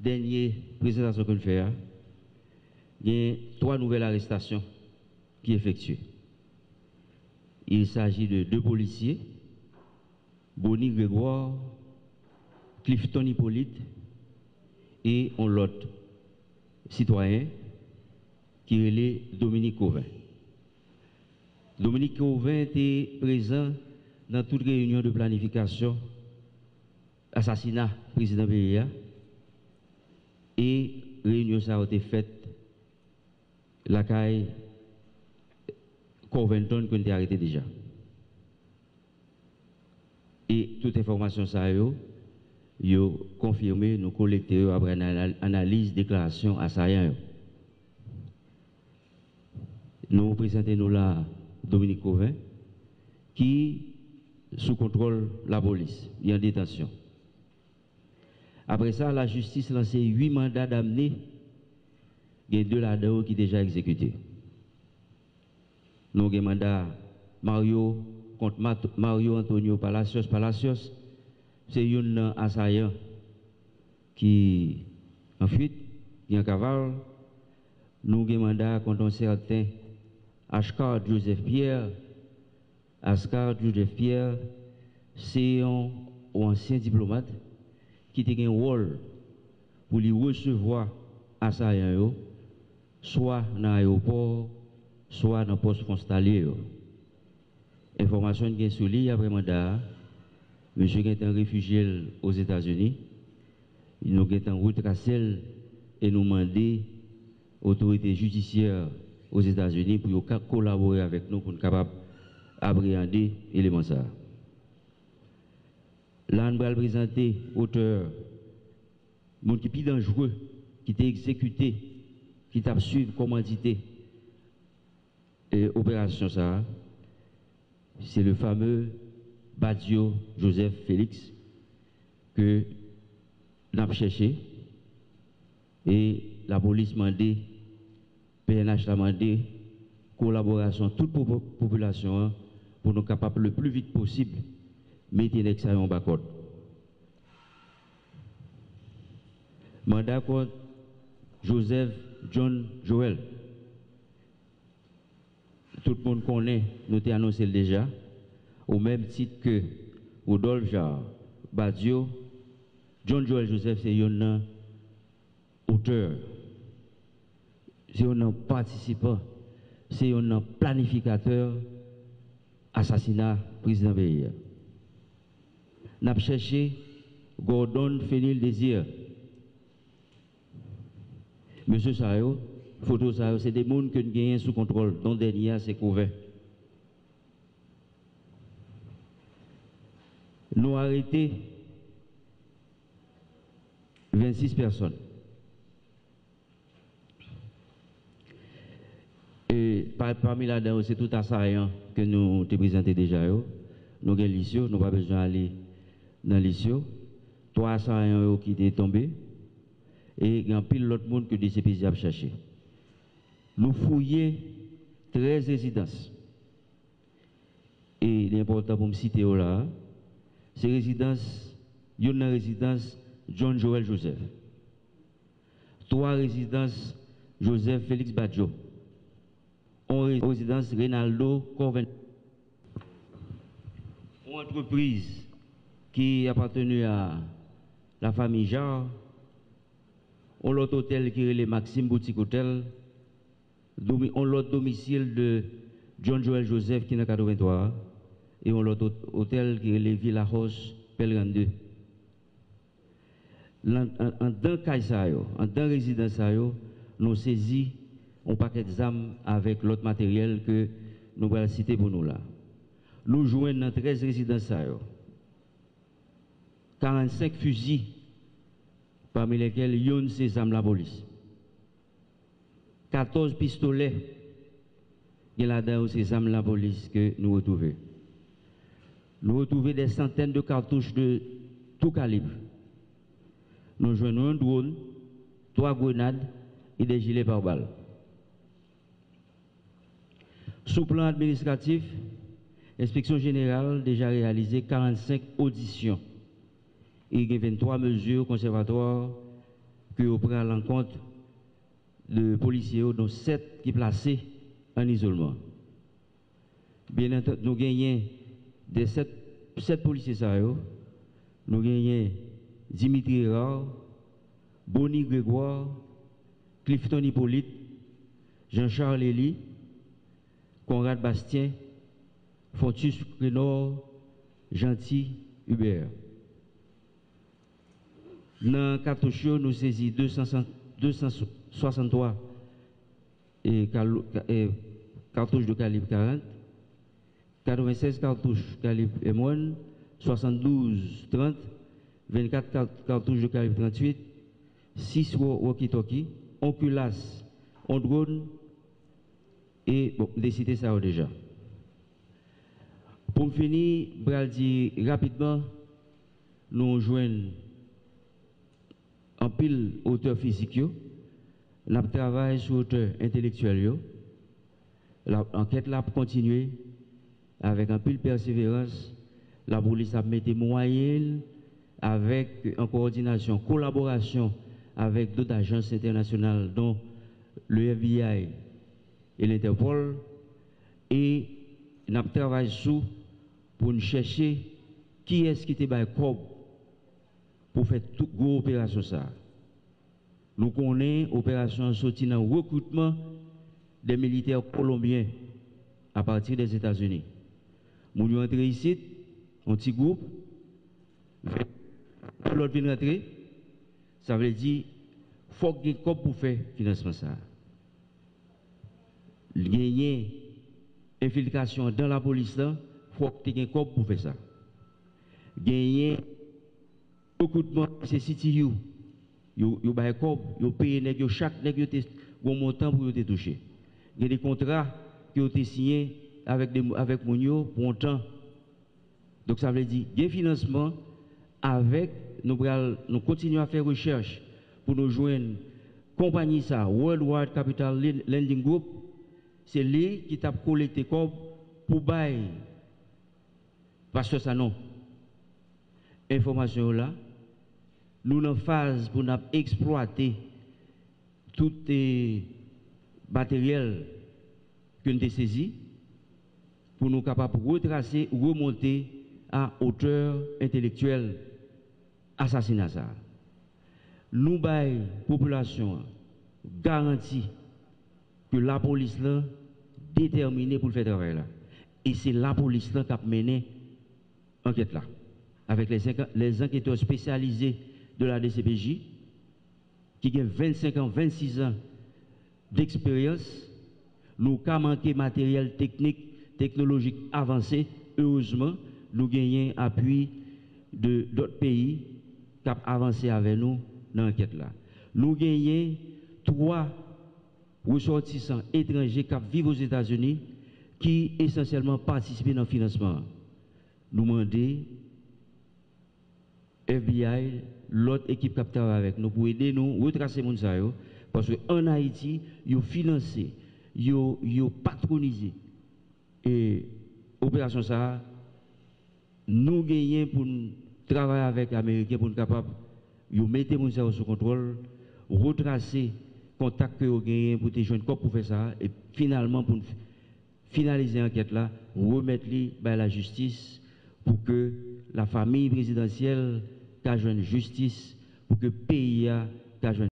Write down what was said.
dernière présentation qu'on fait, il y a 3 nouvelles arrestations qui effectuées. Il s'agit de 2 policiers, Bonnie Grégoire, Clifton Hippolyte et on l'autre citoyen qui est Dominique Cauvin. Dominique Cauvin était présent dans toute réunion de planification, assassinat président PIA, et réunion ça a été faite la caille Covington qu'on a arrêté déjà. Et toute information ça yo confirmé, nous collecter après analyse, déclaration assaillant. Nous présentons nous là Dominique Cauvin qui sous contrôle la police, il est en détention. Après ça, la justice a lancé 8 mandats d'amener. Il y a 2 là-dedans qui sont déjà exécutés. Nous avons un mandat Mario contre Mario Antonio Palacios. C'est un assaillant qui en fuite, qui est en cavale. Nous avons un mandat contre un certain Ascar Joseph Pierre. Ascar Joseph Pierre, c'est un ancien diplomate qui a un rôle pour lui recevoir assaillant, soit dans l'aéroport, soit dans le poste frontalier. Information qui est sur lui après mandat, monsieur qui est un réfugié aux États-Unis, il nous est en route tracée et nous demander autorités judiciaires aux États-Unis pour collaborer avec nous pour être capable d'appréhender l'élément ça. Là, nous allons présenter auteur, monde qui est plus dangereux, qui est exécuté, qui t'a suivi commandité opération ça. C'est le fameux Badio Joseph Félix que nous avons cherché et la police m'a demandé, PNH a demandé collaboration de toute population pour nous capables le plus vite possible mettre l'examen en bas code. Mandat contre Joseph John Joel. Tout le monde connaît, nous avons annoncé déjà, au même titre que Rodolphe Jarre, Badio, John Joel Joseph, c'est un auteur, c'est un participant, c'est un planificateur assassinat président pays. Nous avons cherché Gordon Fenil Désir. Monsieur Sayo, photo Sayo, c'est des gens que nous gagnons sous contrôle, dont dernier c'est couvert. Nous avons arrêté 26 personnes. Et parmi là-dedans, c'est tout assaillant que nous te présentons déjà. Nous avons l'issue, nous n'avons pas besoin d'aller dans l'issue. 3 assaillants qui étaient tombés. Et il y a pile l'autre monde que des CPJ a cherché. Nous fouillons 13 résidences. Et l'important pour me citer là, ces résidences, il y a une résidence John Joel Joseph. 3 résidences Joseph Félix Badjo. 1 résidence Reynaldo Corven. Une entreprise qui appartenait à la famille Jarre. On l'autre hôtel qui est le Maxime Boutique Hotel. On l'autre domicile de John Joel Joseph qui est dans 83. Et on l'autre hôtel qui est le Villa House Pellerin 2. En deux cas, en deux résidences, nous saisi un paquet d'armes avec l'autre matériel que nous allons citer pour nous là. Nous jouons dans 13 résidences, 45 fusils, parmi lesquels il y a ces armes la police. 14 pistolets, il y a là-dedans ces armes la police que nous retrouvons. Nous retrouvons des centaines de cartouches de tout calibre. Nous jouons un drone, 3 grenades et des gilets pare-balles. Sous plan administratif, l'inspection générale a déjà réalisé 45 auditions et 23 mesures conservatoires que vous prenez à l'encontre de policiers, dont 7 qui sont placés en isolement. Bien entendu, nous gagnons des 7 policiers, nous gagnons Dimitri Rare, Bonnie Grégoire, Clifton Hippolyte, Jean-Charles Elie, Conrad Bastien, Fontus Crénor, Gentil Hubert. Dans le cartouche, nous saisissons 263 cartouches de calibre 40, 96 cartouches calibre M1, 72 30, 24 cartouches de calibre 38, 6 walkie-talkie, un culasse, un drone et bon, des cités ça déjà. Pour finir, je vais dire rapidement, nous joignons en pile auteur physique, nous travaillons sur auteur intellectuel. L'enquête là pour continuer avec un pile persévérance. La police a mis des moyens avec en coordination, collaboration avec d'autres agences internationales, dont le FBI et l'Interpol. Et nous travaillons sur pour nous chercher qui est-ce qui était par corps pour faire toute grosse opération ça. Nous connaissons l'opération sortie dans le recrutement des militaires colombiens à partir des États-Unis. Nous sommes entrés ici, un petit groupe, l'autre vient rentrer, ça veut dire qu'il faut qu'il y ait un corps pour faire le financement ça. Gagner infiltration dans la police, il faut qu'il y ait un corps pour faire ça. Gagner recrutement, c'est CTU. Vous avez un corps, vous payez chaque nègre un montant pour vous toucher. Il y a des contrats qui ont été signés avec Mounio pour un temps. Donc ça veut dire qu'il y a un financement avec, nous continuons à faire recherche pour nous joindre compagnie ça, Worldwide Capital Lending Group, c'est lui qui t'a collecté comme pour bailler. Parce que ça non. Information là, nous en phase pour nous exploiter tout les matériel que nous avons saisi pour nous capables de retracer ou remonter à hauteur intellectuelle assassinat ça. Nous baillons population garantie que la police là déterminée pour faire travail là. Et c'est la police là qui a mené l'enquête là avec les enquêteurs spécialisés de la DCPJ qui ont 25 ans, 26 ans d'expérience. Nous avons manqué matériel technique, technologique avancé. Heureusement, nous gagnons appui d'autres pays qui ont avancé avec nous dans l'enquête là. Nous gagnons 3 ressortissants étrangers qui vivent aux États-Unis qui essentiellement participent dans le financement. Nous demandons FBI, l'autre équipe qui travaille avec nous pour aider nous à retracer les gens parce qu'en Haïti, ils ont financé, ils ont patronisé. Et l'opération ça, nous gagnons pour travailler avec les Américains pour nous capables de mettre les gens sous contrôle, retracer les contacts que vous gagnez pour te joindre pour faire ça, et finalement pour finaliser l'enquête là, remettre les à la justice pour que la famille présidentielle ait une justice, pour que le pays ait